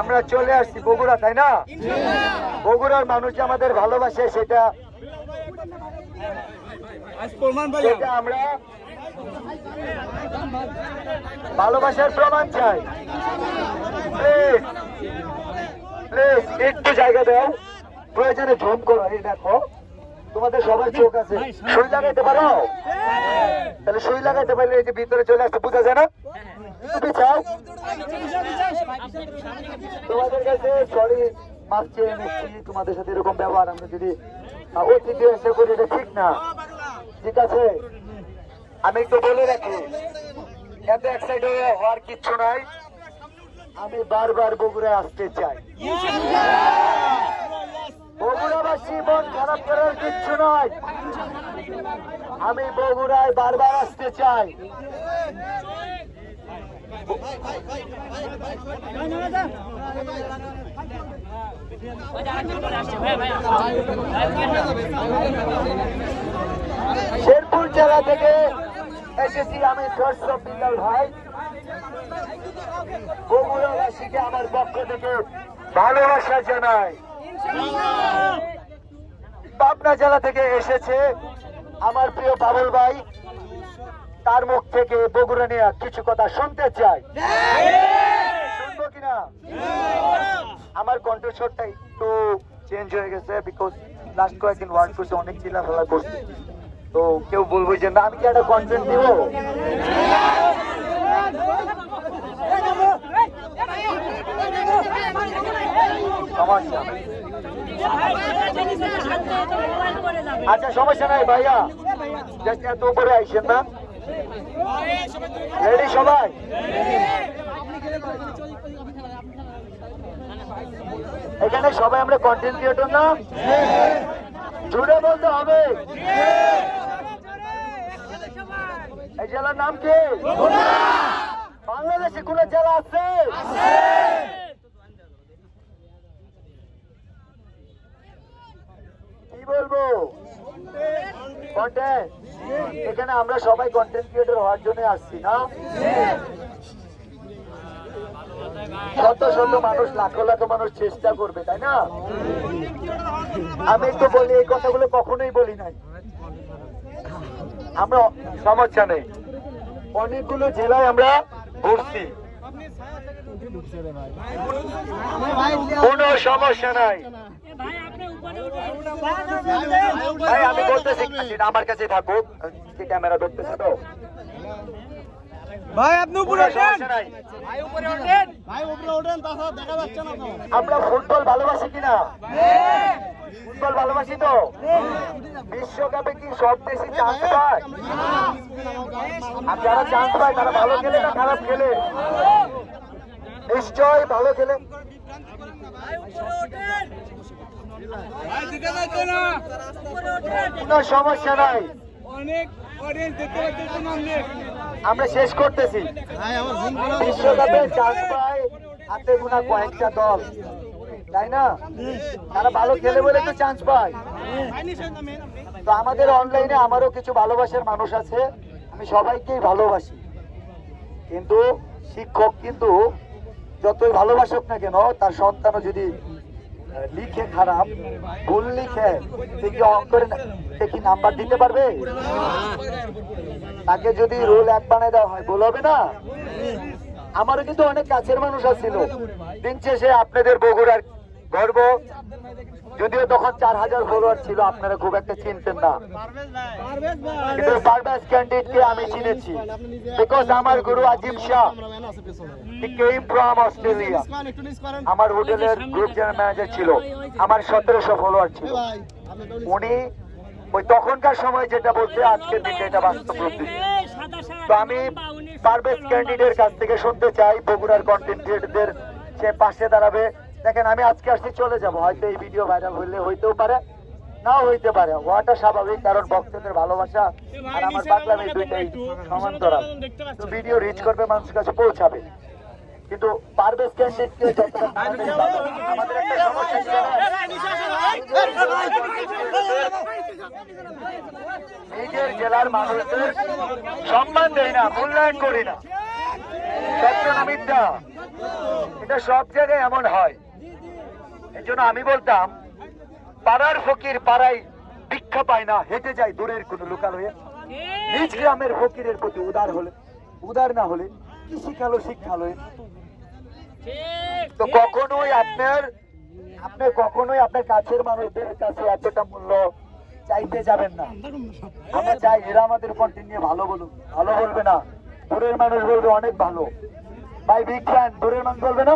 আমরা চলে আসছি বগুড়া, তাই না? বগুড়ার মানুষ আমাদের ভালোবাসে, সেটা আমরা ভালোবাসার প্রমাণ চাই। প্লিজ প্লিজ একটু জায়গা দাও, প্রয়োজনে ঝুম করো। এই দেখো তোমাদের সবার চোখ আছে, সুই লাগাইতে পারো? তাহলে সুই লাগাইতে পারলে এই যে ভিতরে চলে আসতে বোঝা যায় না? তুমি চাও? তোমাদের কাছে সরি মাপ চেয়ে নিচ্ছি, তোমাদের সাথে এরকম ব্যবহার আমরা যদি অতিথি এসে করি এটা ঠিক না। ঠিক আছে, আমি একটু বলে রাখি, এত এক্সাইট হওয়ার কিচ্ছু নাই। আমি বারবার বগুড়ায় আসতে চাই। বগুড়াবাসী মন খারাপ করার কিচ্ছু নয়, আমি বগুড়ায় বারবার আসতে চাই। শেরপুর জেলা থেকে এসেছি আমি দর্শক বিল্লাল ভাই। বগুড়াবাসীকে আমার পক্ষ থেকে ভালোবাসা জানাই। পাবনা জেলা থেকে এসেছে আমার প্রিয় বাবুল ভাই, তার মুখ থেকে বগুড়া নিয়ে কিছু কথা শুনতে চাই। শুনবো কিনা? আমার কণ্ঠস্বরটা একটু চেঞ্জ হয়ে গেছে, বিকজ লাস্ট কয়েকদিন ওয়ার্ক করছে, অনেক চিল্লাফেলা করছে, তো কেউ বলবো যে না আমি কি একটা কন্টেন্ট দিব। আচ্ছা সমস্যা নাই ভাইয়া, জাস্ট এত উপরে আইসেন না। রেডি সবাই? এখানে সবাই আমরা কন্টেন্ট ক্রিয়েটর না? জুড়ে বলতে হবে। এই জেলার নাম কি? বাংলাদেশে কোন জেলা আছে? কি বলবো? কন্টেন্ট। এখানে আমরা সবাই কন্টেন্ট ক্রিয়েটর হওয়ার জন্য আসছি না? শত শত মানুষ, লাখ লাখ মানুষ চেষ্টা করবে, তাই না? আমি তো বলি, এই কথাগুলো কখনোই বলি নাই। আমরা সমস্যা নেই, অনেকগুলো জেলায় আমরা ঘুরছি, কোনো সমস্যা নাই। ভাই আমি বলতেছি আমার কাছে থাকুক, ক্যামেরা ধরতেছে তো ভাই, আপনি উপরে ওঠেন। ভাই উপরে ওঠেন, ভাই উপরে ওঠেন, তাছাড়া দেখা যাচ্ছে না তো। আমরা ফুটবল ভালোবাসি কিনা? ফুটবল ভালোবাসি তো? বিশ্বকাপে কি সব দেশই চান্স পায়? আর যারা চান্স পায় তারা ভালো খেলে না খারাপ খেলে? নিশ্চয় ভালো খেলে। কোনো সমস্যা নাই, আমরা শেষ করতেছি। বিশ্বকাপে চান্স পায় হাতে গোনা কয়েকটা দল, তাই না? তারা ভালো খেলে বলে তো চান্স পায়। তো আমাদের অনলাইনে আমারও কিছু ভালোবাসার মানুষ আছে, আমি সবাইকেই ভালোবাসি, কিন্তু শিক্ষক কিন্তু যতই ভালোবাসুক না কেন, তার সন্তানও যদি লিখে খারাপ, ভুল লিখে, সে কি নাম্বার দিতে পারবে? তাকে যদি রোল 1 বানায় দেওয়া হয়, ভুল হবে না? আমারও কিন্তু অনেক কাছের মানুষ আছিল, দিন শেষে আপনাদের বগুড়ার গর্ব, যদিও তখন 4000 ফলোয়ার ছিল, আপনারা খুব একটা চিনতেন না, কিন্তু পারভেজ ক্যান্ডিডেটকে আমি চিনেছি, বিকজ আমার গুরু আজিম Shah, he came from Australia, আমার হোটেলের গ্রুপ জেনারেল ম্যানেজার ছিল, আমার 1700 ফলোয়ার ছিল। উনি ওই তখনকার সময় যেটা বলছে, আজকের দিনে এটা বাস্তব রূপ দিচ্ছে। তো আমি পারভেজ ক্যান্ডিডেটের কাছ থেকে শুনতে চাই, বগুড়ার কন্টেন্ট ক্রিয়েটরদের সে পাশে দাঁড়াবে। দেখেন আমি আজকে আসছি, চলে যাব, হয়তো এই ভিডিও ভাইরাল হইলে হইতেও পারে, নাও হইতে পারে, হওয়াটা স্বাভাবিক, কারণ ভক্তদের ভালোবাসা আর আমার পাগলামি দুইটাই সমান্তরাল। তো ভিডিও রিচ করবে, মানুষের কাছে পৌঁছাবে, কিন্তু পারভেজ ক্যান্ডিডেটকে আমাদের একটা সমস্যা ছিল, নিজের জেলার মানুষদের সম্মান দেয় না, মূল্যায়ন করি না, সত্য না মিথ্যা? এটা সব জায়গায় এমন হয়। এই জন্য আমি বলতাম, পাড়ার ফকির পাড়ায় ভিক্ষা পায় না, হেঁটে যায় দূরের কোন লোকালয়ে। নিজ গ্রামের ফকিরের প্রতি উদার না হলে কি শিখালো শিক্ষালয়ে। তো কখনোই আপনি কখনোই আপনার কাছের মানুষদের কাছে এতটা মূল্য চাইতে যাবেন না। আমরা চাই এরা আমাদের কন্টেন্ট নিয়ে ভালো বলুক, ভালো বলবে না, দূরের মানুষ বলবে অনেক ভালো। ভাই বিগ ফ্যান, দূরের মানুষ বলবে না।